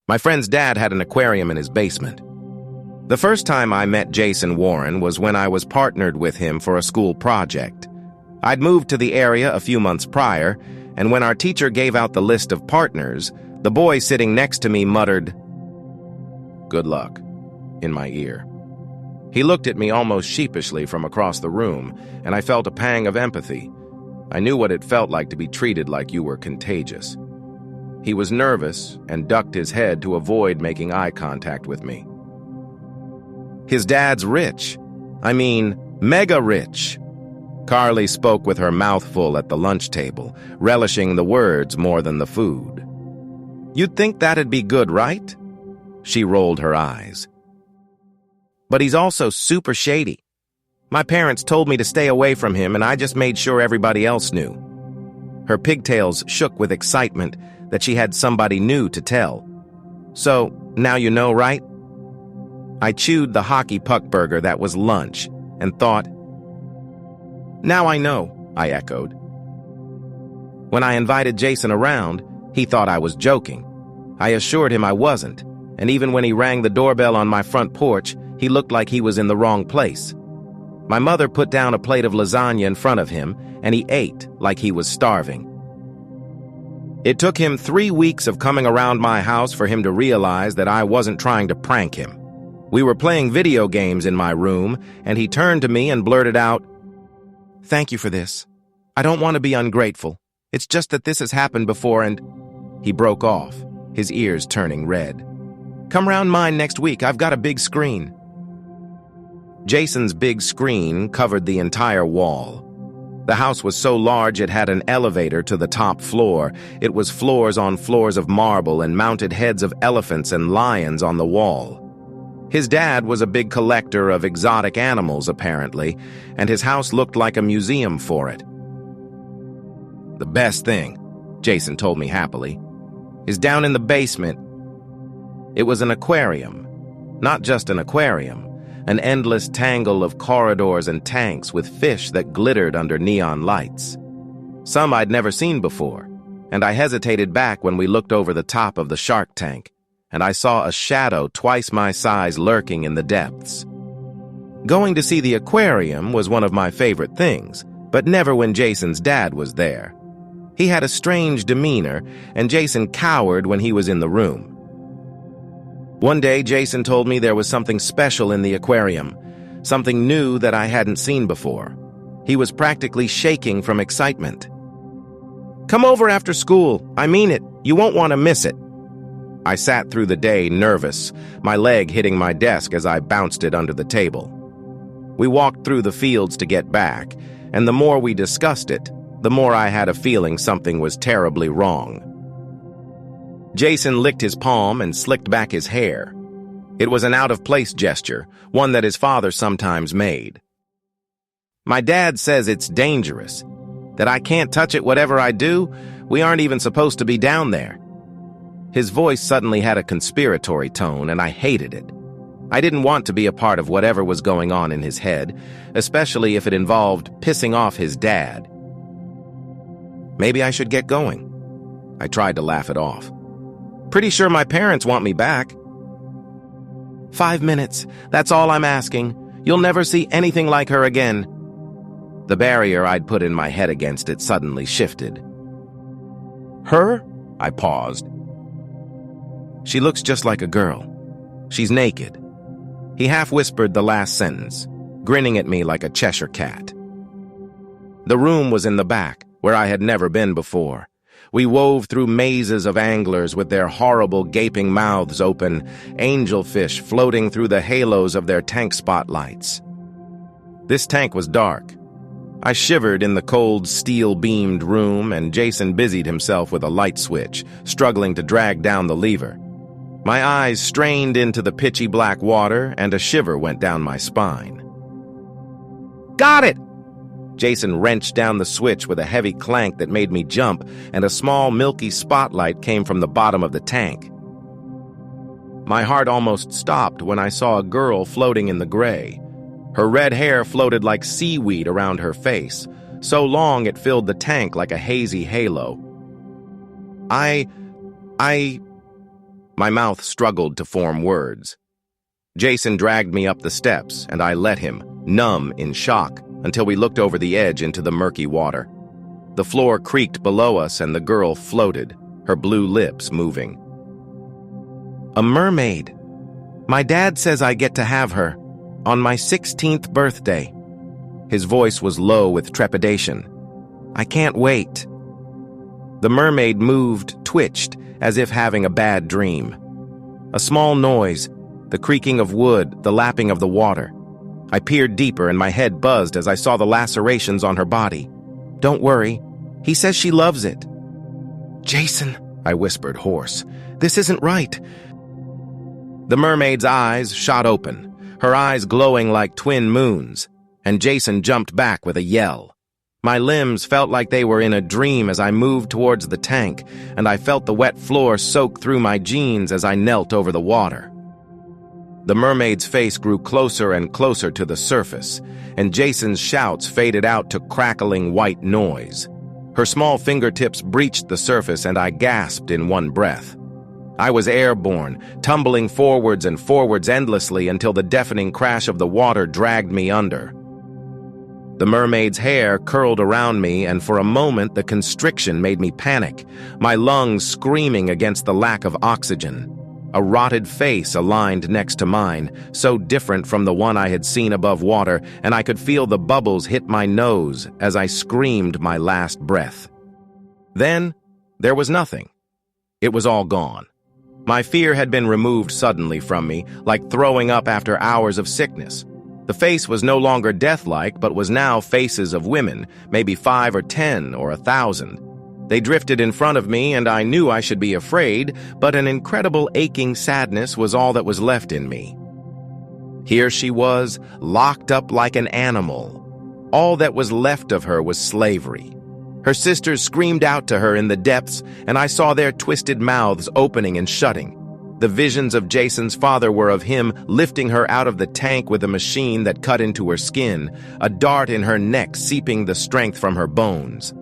My friend's dad had an aquarium in his basement. The first time I met Jason Warren was when I was partnered with him for a school project. I'd moved to the area a few months prior, and when our teacher gave out the list of partners, the boy sitting next to me muttered, "Good luck," in my ear. He looked at me almost sheepishly from across the room, and I felt a pang of empathy. I knew what it felt like to be treated like you were contagious. He was nervous and ducked his head to avoid making eye contact with me. His dad's rich. I mean, mega rich. Carly spoke with her mouth full at the lunch table, relishing the words more than the food. "You'd think that'd be good, right?" She rolled her eyes. "But he's also super shady. My parents told me to stay away from him, and I just made sure everybody else knew." Her pigtails shook with excitement that she had somebody new to tell. "So, now you know, right?" I chewed the hockey puck burger that was lunch and thought, "Now I know," I echoed. When I invited Jason around, he thought I was joking. I assured him I wasn't, and even when he rang the doorbell on my front porch, he looked like he was in the wrong place. My mother put down a plate of lasagna in front of him, and he ate like he was starving. It took him 3 weeks of coming around my house for him to realize that I wasn't trying to prank him. We were playing video games in my room, and he turned to me and blurted out, "Thank you for this. I don't want to be ungrateful. It's just that this has happened before and—" He broke off, his ears turning red. "Come round mine next week. I've got a big screen." Jason's big screen covered the entire wall. The house was so large it had an elevator to the top floor. It was floors on floors of marble and mounted heads of elephants and lions on the wall. His dad was a big collector of exotic animals, apparently, and his house looked like a museum for it. "The best thing," Jason told me happily, "is down in the basement." It was an aquarium. Not just an aquarium, an endless tangle of corridors and tanks with fish that glittered under neon lights. Some I'd never seen before, and I hesitated back when we looked over the top of the shark tank, and I saw a shadow twice my size lurking in the depths. Going to see the aquarium was one of my favorite things, but never when Jason's dad was there. He had a strange demeanor, and Jason cowered when he was in the room. One day, Jason told me there was something special in the aquarium, something new that I hadn't seen before. He was practically shaking from excitement. "Come over after school. I mean it. You won't want to miss it." I sat through the day nervous, my leg hitting my desk as I bounced it under the table. We walked through the fields to get back, and the more we discussed it, the more I had a feeling something was terribly wrong. Jason licked his palm and slicked back his hair. It was an out-of-place gesture, one that his father sometimes made. "My dad says it's dangerous, that I can't touch it whatever I do. We aren't even supposed to be down there." His voice suddenly had a conspiratory tone, and I hated it. I didn't want to be a part of whatever was going on in his head, especially if it involved pissing off his dad. Maybe I should get going. I tried to laugh it off. "Pretty sure my parents want me back." 5 minutes. That's all I'm asking. You'll never see anything like her again." The barrier I'd put in my head against it suddenly shifted. "Her?" I paused. "She looks just like a girl. She's naked." He half-whispered the last sentence, grinning at me like a Cheshire cat. The room was in the back, where I had never been before. We wove through mazes of anglers with their horrible gaping mouths open, angelfish floating through the halos of their tank spotlights. This tank was dark. I shivered in the cold, steel-beamed room, and Jason busied himself with a light switch, struggling to drag down the lever. My eyes strained into the pitchy black water, and a shiver went down my spine. "Got it!" Jason wrenched down the switch with a heavy clank that made me jump, and a small milky spotlight came from the bottom of the tank. My heart almost stopped when I saw a girl floating in the gray. Her red hair floated like seaweed around her face, so long it filled the tank like a hazy halo. My mouth struggled to form words. Jason dragged me up the steps, and I let him, numb in shock, until we looked over the edge into the murky water. The floor creaked below us, and the girl floated, her blue lips moving. A mermaid. My dad says I get to have her, on my 16th birthday. His voice was low with trepidation. I can't wait. The mermaid moved, twitched, as if having a bad dream. A small noise, the creaking of wood, the lapping of the water. I peered deeper and my head buzzed as I saw the lacerations on her body. Don't worry, he says she loves it. Jason, I whispered hoarse, this isn't right. The mermaid's eyes shot open, her eyes glowing like twin moons, and Jason jumped back with a yell. My limbs felt like they were in a dream as I moved towards the tank, and I felt the wet floor soak through my jeans as I knelt over the water. The mermaid's face grew closer and closer to the surface, and Jason's shouts faded out to crackling white noise. Her small fingertips breached the surface, and I gasped in one breath. I was airborne, tumbling forwards and forwards endlessly until the deafening crash of the water dragged me under. The mermaid's hair curled around me, and for a moment the constriction made me panic, my lungs screaming against the lack of oxygen. A rotted face aligned next to mine, so different from the one I had seen above water, and I could feel the bubbles hit my nose as I screamed my last breath. Then, there was nothing. It was all gone. My fear had been removed suddenly from me, like throwing up after hours of sickness. The face was no longer death-like, but was now faces of women, maybe 5 or 10 or 1,000. They drifted in front of me, and I knew I should be afraid, but an incredible aching sadness was all that was left in me. Here she was, locked up like an animal. All that was left of her was slavery. Her sisters screamed out to her in the depths, and I saw their twisted mouths opening and shutting. The visions of Jason's father were of him lifting her out of the tank with a machine that cut into her skin, a dart in her neck seeping the strength from her bones.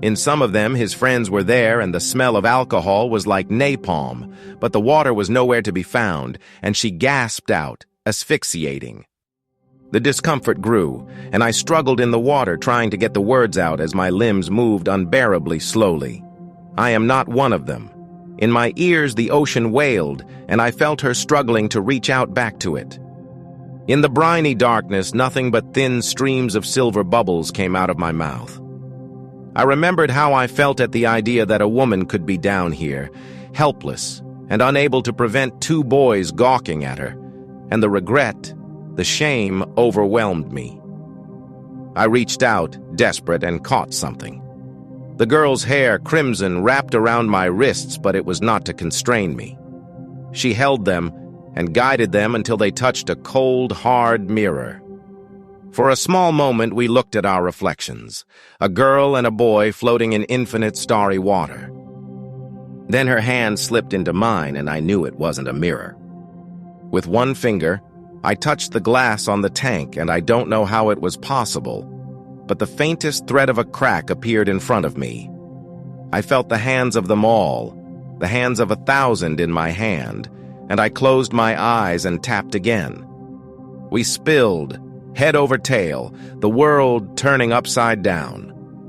In some of them, his friends were there, and the smell of alcohol was like napalm, but the water was nowhere to be found, and she gasped out, asphyxiating. The discomfort grew, and I struggled in the water trying to get the words out as my limbs moved unbearably slowly. I am not one of them. In my ears the ocean wailed, and I felt her struggling to reach out back to it. In the briny darkness, nothing but thin streams of silver bubbles came out of my mouth. I remembered how I felt at the idea that a woman could be down here, helpless, and unable to prevent 2 boys gawking at her, and the regret, the shame overwhelmed me. I reached out, desperate, and caught something. The girl's hair, crimson, wrapped around my wrists, but it was not to constrain me. She held them and guided them until they touched a cold, hard mirror. For a small moment, we looked at our reflections, a girl and a boy floating in infinite starry water. Then her hand slipped into mine, and I knew it wasn't a mirror. With one finger, I touched the glass on the tank, and I don't know how it was possible, but the faintest thread of a crack appeared in front of me. I felt the hands of them all, the hands of 1,000 in my hand, and I closed my eyes and tapped again. We spilled, head over tail, the world turning upside down.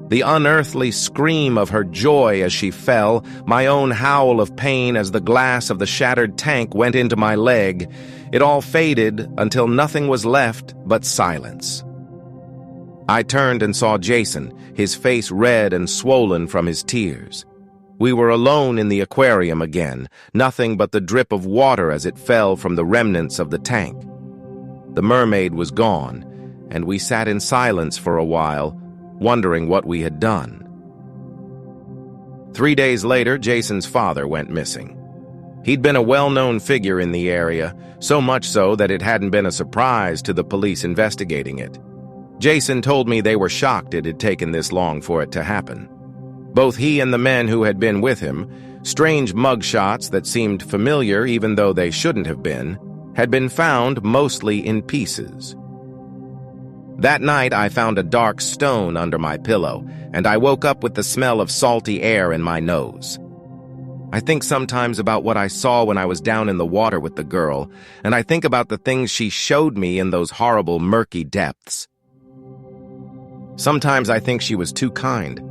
The unearthly scream of her joy as she fell, my own howl of pain as the glass of the shattered tank went into my leg, it all faded until nothing was left but silence. I turned and saw Jason, his face red and swollen from his tears. We were alone in the aquarium again, nothing but the drip of water as it fell from the remnants of the tank. The mermaid was gone, and we sat in silence for a while, wondering what we had done. 3 days later, Jason's father went missing. He'd been a well-known figure in the area, so much so that it hadn't been a surprise to the police investigating it. Jason told me they were shocked it had taken this long for it to happen. Both he and the men who had been with him, strange mugshots that seemed familiar even though they shouldn't have been, had been found mostly in pieces. That night I found a dark stone under my pillow, and I woke up with the smell of salty air in my nose. I think sometimes about what I saw when I was down in the water with the girl, and I think about the things she showed me in those horrible, murky depths. Sometimes I think she was too kind.